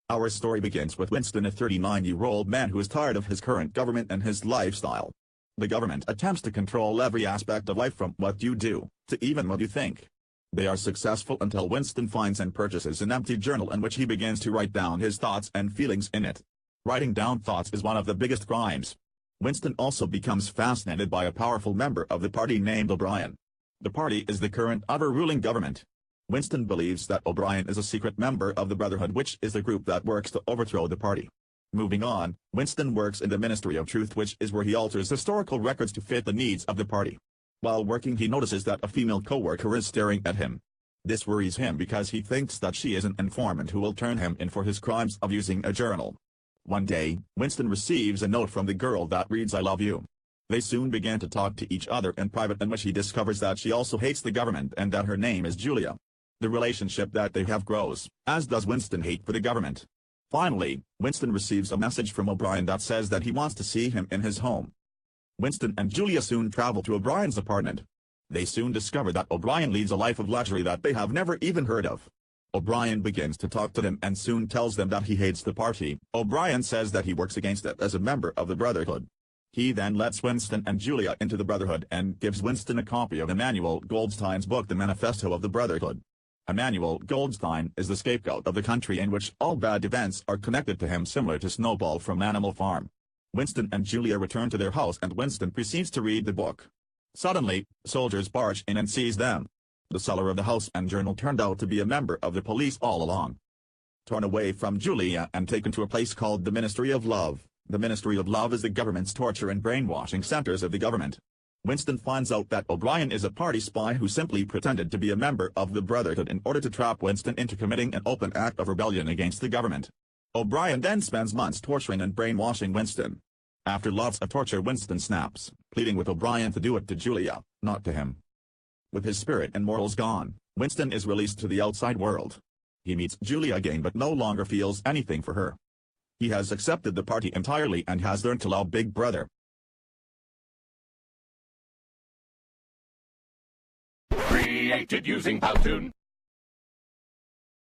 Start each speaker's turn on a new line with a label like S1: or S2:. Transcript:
S1: Our story begins with Winston, a 39-year-old man who is tired of his current government and his lifestyle. The government attempts to control every aspect of life, from what you do, to even what you think. They are successful until Winston finds and purchases an empty journal in which he begins to write down his thoughts and feelings in it. Writing down thoughts is one of the biggest crimes. Winston also becomes fascinated by a powerful member of the party named O'Brien. The party is the current ruling government. Winston believes that O'Brien is a secret member of the Brotherhood, which is the group that works to overthrow the party. Moving on, Winston works in the Ministry of Truth, which is where he alters historical records to fit the needs of the party. While working, he notices that a female co-worker is staring at him. This worries him because he thinks that she is an informant who will turn him in for his crimes of using a journal. One day, Winston receives a note from the girl that reads, "I love you." They soon begin to talk to each other in private, in which he discovers that she also hates the government and that her name is Julia. The relationship that they have grows, as does Winston's hate for the government. Finally, Winston receives a message from O'Brien that says that he wants to see him in his home. Winston and Julia soon travel to O'Brien's apartment. They soon discover that O'Brien leads a life of luxury that they have never even heard of. O'Brien begins to talk to them and soon tells them that he hates the party. O'Brien says that he works against it as a member of the Brotherhood. He then lets Winston and Julia into the Brotherhood and gives Winston a copy of Emmanuel Goldstein's book, The Manifesto of the Brotherhood. Emmanuel Goldstein is the scapegoat of the country, in which all bad events are connected to him, similar to Snowball from Animal Farm. Winston and Julia return to their house and Winston proceeds to read the book. Suddenly, soldiers barge in and seize them. The seller of the house and journal turned out to be a member of the police all along. Torn away from Julia and taken to a place called the Ministry of Love. The Ministry of Love is the government's torture and brainwashing centers of the government. Winston finds out that O'Brien is a party spy who simply pretended to be a member of the Brotherhood in order to trap Winston into committing an open act of rebellion against the government. O'Brien then spends months torturing and brainwashing Winston. After lots of torture, Winston snaps, pleading with O'Brien to do it to Julia, not to him. With his spirit and morals gone, Winston is released to the outside world. He meets Julia again but no longer feels anything for her. He has accepted the party entirely and has learned to love Big Brother.
S2: Created using Powtoon.